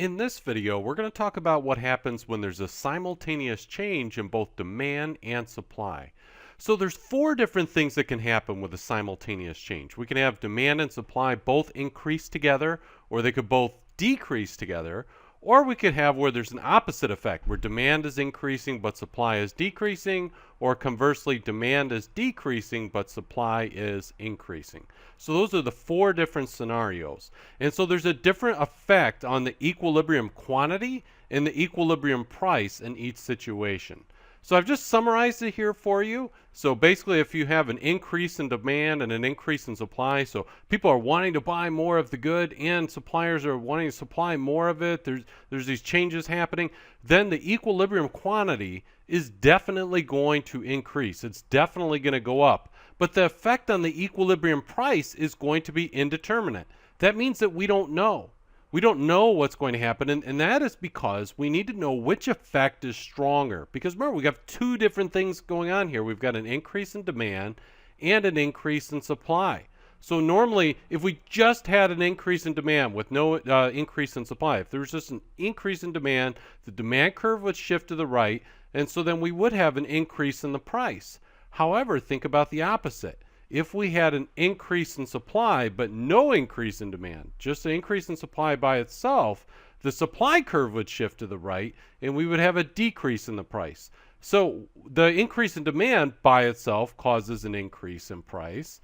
In this video, we're going to talk about what happens when there's a simultaneous change in both demand and supply. So there's four different things that can happen with a simultaneous change. We can have demand and supply both increase together, or they could both decrease together, or we could have where there's an opposite effect, where demand is increasing but supply is decreasing, or conversely, demand is decreasing but supply is increasing. So those are the four different scenarios. And so there's a different effect on the equilibrium quantity and the equilibrium price in each situation. So I've just summarized it here for you. So basically, if you have an increase in demand and an increase in supply, so people are wanting to buy more of the good and suppliers are wanting to supply more of it, there's these changes happening, then the equilibrium quantity is definitely going to increase. It's definitely going to go up. But the effect on the equilibrium price is going to be indeterminate. That means that we don't know. We don't know what's going to happen, and that is because we need to know which effect is stronger. Because remember, we have two different things going on here. We've got an increase in demand and an increase in supply. So normally, if we just had an increase in demand with no increase in supply, if there was just an increase in demand, the demand curve would shift to the right, and so then we would have an increase in the price. However, think about the opposite. If we had an increase in supply but no increase in demand, just an increase in supply by itself, the supply curve would shift to the right and we would have a decrease in the price. So the increase in demand by itself causes an increase in price,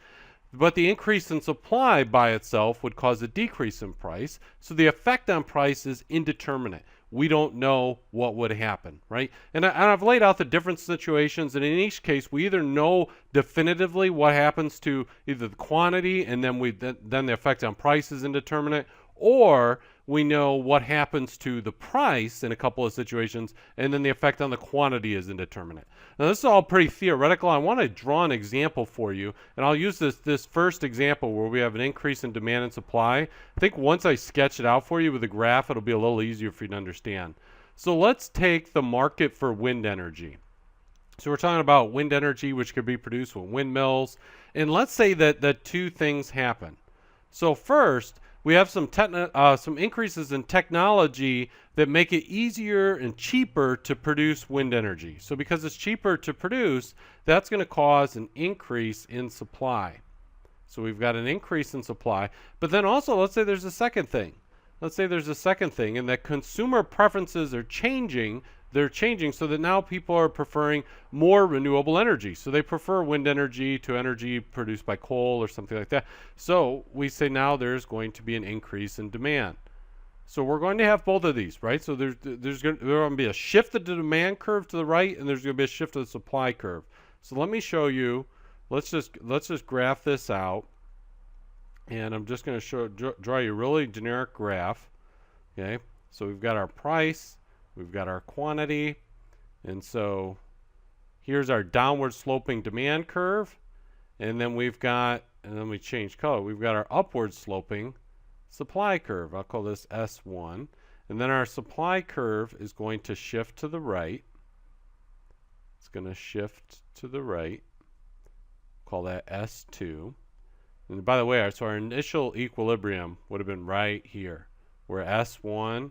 but the increase in supply by itself would cause a decrease in price. So the effect on price is indeterminate. We don't know what would happen, right? And I've laid out the different situations, and in each case, we either know definitively what happens to either the quantity, and then the effect on price is indeterminate, or we know what happens to the price in a couple of situations, and then the effect on the quantity is indeterminate. Now, this is all pretty theoretical. I want to draw an example for you, and I'll use this first example where we have an increase in demand and supply. I think once I sketch it out for you with a graph, it'll be a little easier for you to understand. So let's take the market for wind energy. So we're talking about wind energy, which could be produced with windmills, and let's say that two things happen. So first, we have some increases in technology that make it easier and cheaper to produce wind energy. So because it's cheaper to produce, that's going to cause an increase in supply. So we've got an increase in supply. But then also, let's say there's a second thing. Let's say there's a second thing, and that consumer preferences are changing. They're changing so that now people are preferring more renewable energy. So they prefer wind energy to energy produced by coal or something like that. So we say now there's going to be an increase in demand. So we're going to have both of these, right? So there's going to be a shift of the demand curve to the right, and there's going to be a shift of the supply curve. So let me show you. Let's just graph this out, and I'm just going to draw you a really generic graph. Okay. So we've got our price. We've got our quantity, and so here's our downward sloping demand curve, and then we change color. We've got our upward sloping supply curve. I'll call this S1, and then our supply curve is going to shift to the right. It's going to shift to the right. Call that S2. And by the way, so our initial equilibrium would have been right here, where S1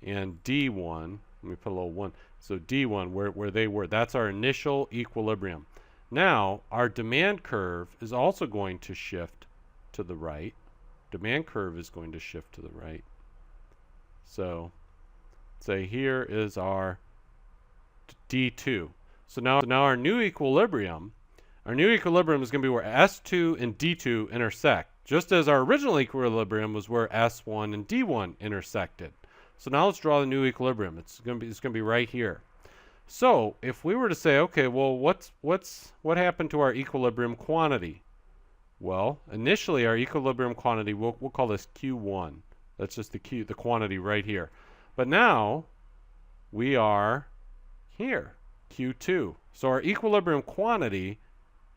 and D1, let me put a little 1, so D1 where they were, that's our initial equilibrium. Now our demand curve is also going to shift to the right. Demand curve is going to shift to the right. So say here is our D2. So now our new equilibrium is going to be where S2 and D2 intersect, just as our original equilibrium was where S1 and D1 intersected. So now let's draw the new equilibrium. It's going to be right here. So if we were to say, okay, well, what happened to our equilibrium quantity? Well, initially our equilibrium quantity, we'll call this Q1. That's just the quantity right here. But now we are here, Q2. So our equilibrium quantity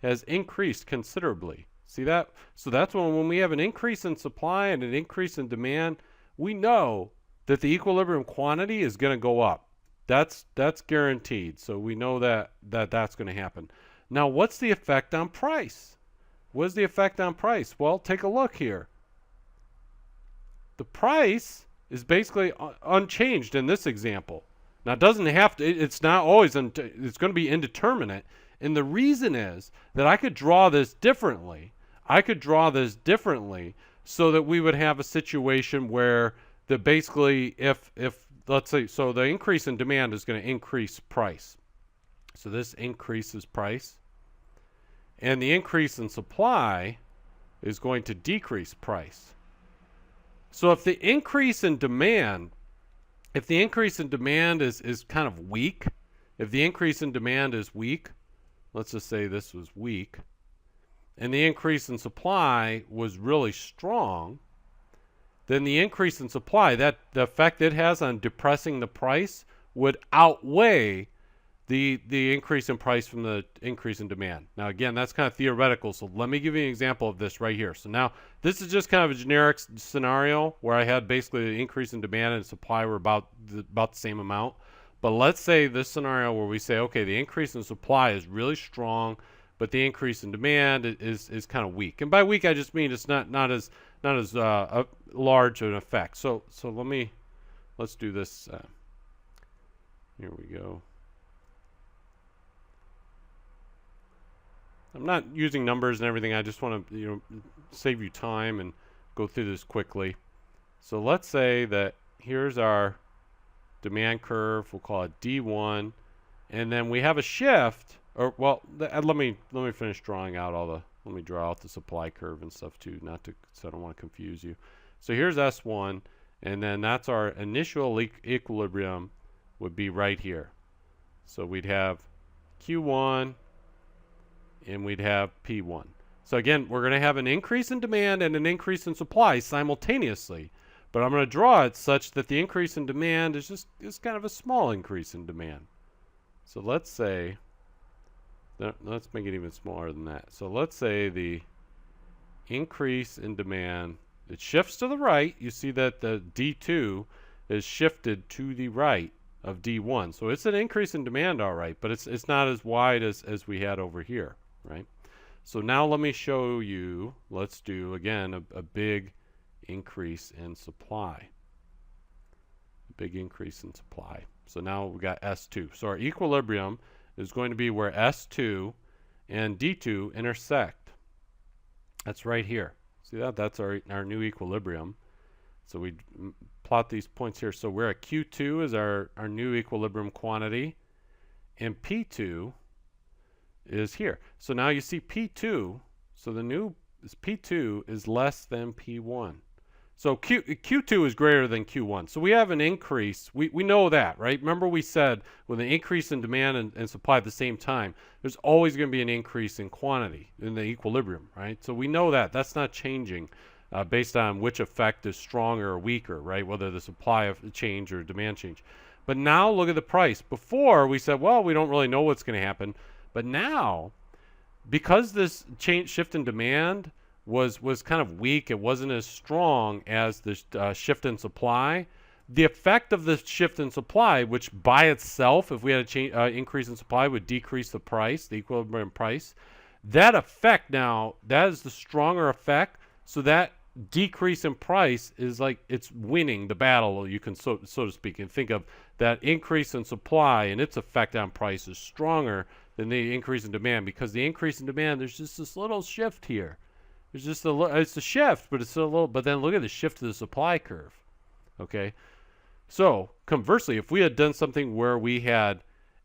has increased considerably. See that? So that's when we have an increase in supply and an increase in demand, we know that the equilibrium quantity is going to go up. That's guaranteed. So we know that's going to happen. Now, what's the effect on price? What is the effect on price? Well, take a look here. The price is basically unchanged in this example. Now it doesn't have to, it's not always, it's going to be indeterminate. And the reason is that I could draw this differently. I could draw this differently so that we would have a situation where that basically if let's say, so the increase in demand is going to increase price. So this increases price. And the increase in supply is going to decrease price. So if the increase in demand, is kind of weak, if the increase in demand is weak, let's just say this was weak, and the increase in supply was really strong, then the increase in supply, that the effect it has on depressing the price would outweigh the increase in price from the increase in demand. Now again, that's kind of theoretical, so let me give you an example of this right here. So now this is just kind of a generic scenario where I had basically the increase in demand and supply were about the same amount. But let's say this scenario where we say, okay, the increase in supply is really strong, but the increase in demand is kind of weak. And by weak, I just mean it's not as large an effect. So let's do this. Here we go. I'm not using numbers and everything. I just want to save you time and go through this quickly. So let's say that here's our demand curve. We'll call it D1, and then we have a shift. Or well, let me finish drawing out all the. Let me draw out the supply curve and stuff too, so I don't want to confuse you. So here's S1, and then that's our initial equilibrium would be right here. So we'd have Q1. And we'd have P1. So again, we're going to have an increase in demand and an increase in supply simultaneously. But I'm going to draw it such that the increase in demand is kind of a small increase in demand. So let's say, let's make it even smaller than that. So let's say the increase in demand, it shifts to the right. You see that the D2 is shifted to the right of D1. So it's an increase in demand, all right, but it's not as wide as we had over here. Right? So now let me show you, let's do again a big increase in supply. A big increase in supply. So now we got S2. So our equilibrium is going to be where S2 and D2 intersect. That's right here. See that? That's our new equilibrium. So we plot these points here. So we're at Q2 is our new equilibrium quantity, and P2 is here. So now you see P2, so the new P2 is less than P1. So Q2 is greater than Q1. So we have an increase. We know that, right? Remember we said with an increase in demand and supply at the same time, there's always going to be an increase in quantity in the equilibrium, right? So we know that. That's not changing based on which effect is stronger or weaker, right? Whether the supply change or demand change. But now look at the price. Before we said, well, we don't really know what's going to happen. But now, because this shift in demand was kind of weak, it wasn't as strong as the shift in supply, the effect of the shift in supply, which by itself, if we had a increase in supply, would decrease the price, the equilibrium price, that effect now, that is the stronger effect. So that decrease in price is like it's winning the battle, you can so to speak, and think of that increase in supply and its effect on price is stronger than the increase in demand, because the increase in demand, there's just this little shift here. There's just it's a shift, but it's a little, but then look at the shift to the supply curve. Okay. So conversely, if we had done something where we had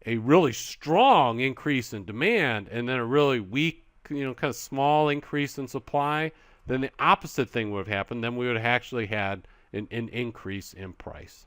a really strong increase in demand and then a really weak, kind of small increase in supply, then the opposite thing would have happened. Then we would have actually had an increase in price.